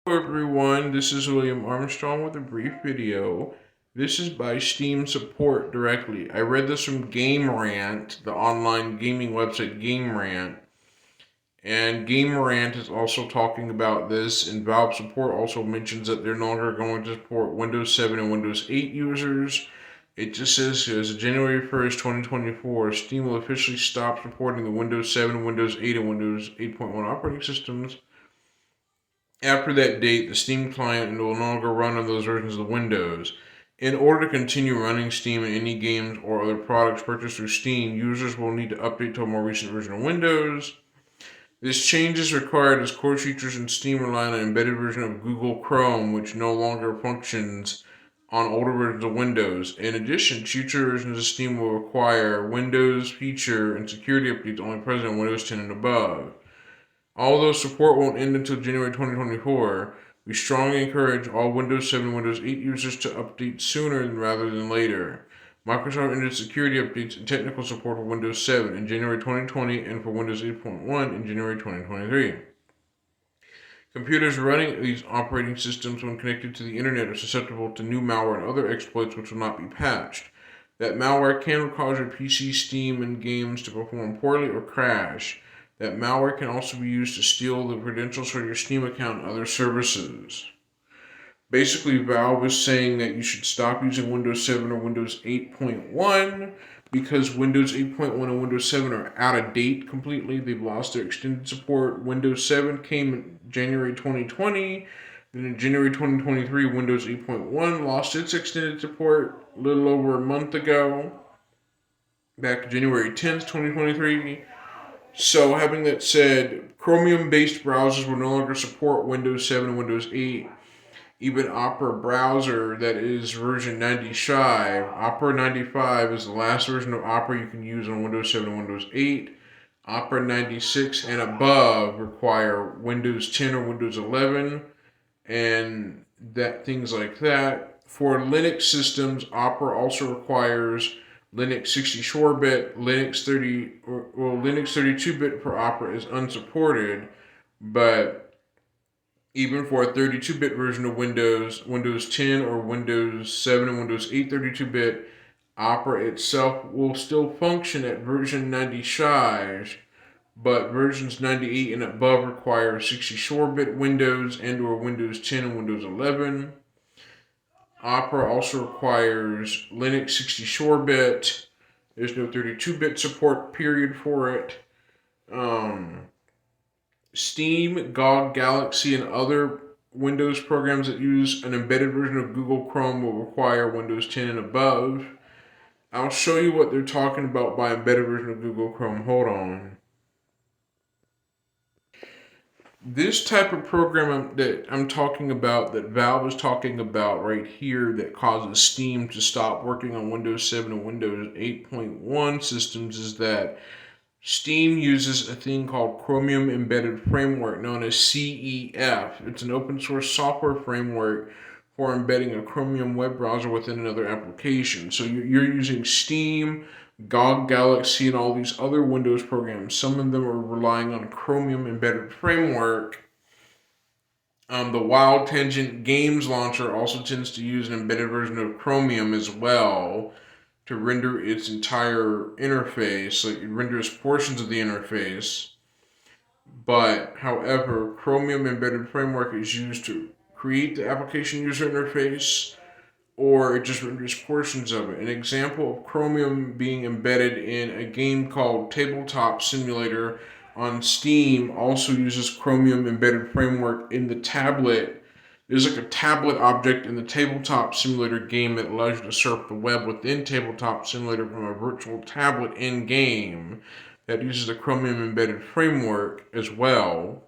Hello everyone, this is William Armstrong with a brief video. This is by Steam Support directly. I read this from Game Rant, the online gaming website Game Rant. And Game Rant is also talking about this, and Valve Support also mentions that they're no longer going to support Windows 7 and Windows 8 users. It just says as of January 1st, 2024, Steam will officially stop supporting the Windows 7, Windows 8, and Windows 8.1 operating systems. After that date, the Steam client will no longer run on those versions of Windows. In order to continue running Steam in any games or other products purchased through Steam, users will need to update to a more recent version of Windows. This change is required as core features in Steam rely on an embedded version of Google Chrome, which no longer functions on older versions of Windows. In addition, future versions of Steam will require Windows feature and security updates only present on Windows 10 and above. Although support won't end until January 2024, we strongly encourage all Windows 7 and Windows 8 users to update sooner rather than later. Microsoft ended security updates and technical support for Windows 7 in January 2020 and for Windows 8.1 in January 2023. Computers running these operating systems when connected to the internet are susceptible to new malware and other exploits which will not be patched. That malware can cause your PC, Steam, and games to perform poorly or crash. That malware can also be used to steal the credentials for your Steam account and other services. Basically, Valve is saying that you should stop using Windows 7 or Windows 8.1 because Windows 8.1 and Windows 7 are out of date completely. They've lost their extended support. Windows 7 came in January 2020. Then in January 2023, Windows 8.1 lost its extended support a little over a month ago. Back January 10th, 2023. So, having that said, Chromium based browsers will no longer support Windows 7 and Windows 8. Even Opera browser, that is version 95. Opera 95 is the last version of Opera you can use on Windows 7 and Windows 8. Opera 96 and above require Windows 10 or Windows 11 and that things like that. For Linux systems, Opera also requires Linux 64-bit, Linux 32-bit for Opera is unsupported, but even for a 32-bit version of Windows, Windows 10 or Windows 7 and Windows 8 32-bit, Opera itself will still function at version 95, but versions 98 and above require 64-bit Windows and or Windows 10 and Windows 11. Opera also requires Linux 64-bit. There's no 32-bit support period for it. Steam, GOG Galaxy, and other Windows programs that use an embedded version of Google Chrome will require Windows 10 and above. I'll show you what they're talking about by embedded version of Google Chrome. Hold on. This type of program that I'm talking about, that Valve is talking about right here, that causes Steam to stop working on Windows 7 and Windows 8.1 systems, is that Steam uses a thing called Chromium Embedded Framework, known as CEF. It's an open source software framework for embedding a Chromium web browser within another application. So you're using Steam, GOG Galaxy, and all these other Windows programs. Some of them are relying on Chromium Embedded Framework. The Wild Tangent Games Launcher also tends to use an embedded version of Chromium as well to render its entire interface. Like, it renders portions of the interface. But, however, Chromium Embedded Framework is used to create the application user interface, or it just renders portions of it. An example of Chromium being embedded in a game called Tabletop Simulator on Steam also uses Chromium Embedded Framework in the tablet. There's like a tablet object in the Tabletop Simulator game that allows you to surf the web within Tabletop Simulator from a virtual tablet in game that uses the Chromium Embedded Framework as well.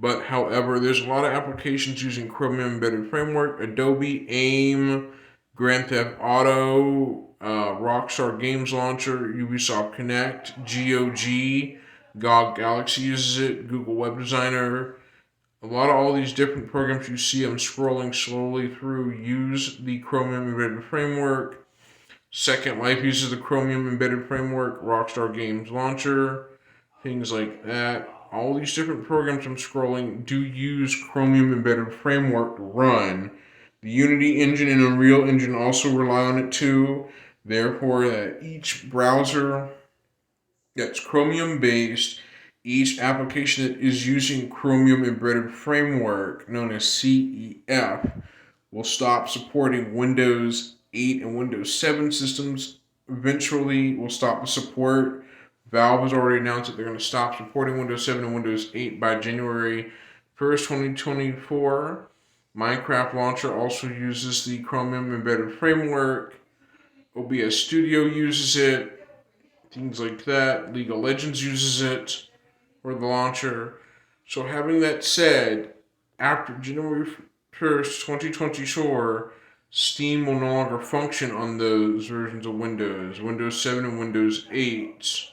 But however, there's a lot of applications using Chromium Embedded Framework: Adobe, AIM, Grand Theft Auto, Rockstar Games Launcher, Ubisoft Connect, GOG, GOG Galaxy uses it, Google Web Designer. A lot of all these different programs you see I'm scrolling slowly through use the Chromium Embedded Framework. Second Life uses the Chromium Embedded Framework, Rockstar Games Launcher, things like that. all these different programs I'm scrolling do use Chromium Embedded Framework to run. The Unity engine and Unreal Engine also rely on it too. Therefore, each browser that's Chromium based, each application that is using Chromium Embedded Framework, known as CEF, will stop supporting Windows 8 and Windows 7 systems. Eventually, will stop the support. Valve has already announced that they're going to stop supporting Windows 7 and Windows 8 by January 1st, 2024. Minecraft Launcher also uses the Chromium Embedded Framework. OBS Studio uses it. Things like that. League of Legends uses it for the launcher. So having that said, after January 1st, 2024, Steam will no longer function on those versions of Windows 7 and Windows 8.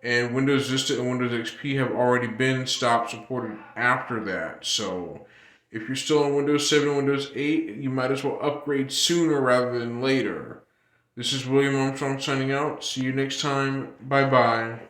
And Windows Vista and Windows XP have already been stopped supported after that. So if you're still on Windows 7 and Windows 8, you might as well upgrade sooner rather than later. This is William Armstrong signing out. See you next time. Bye-bye.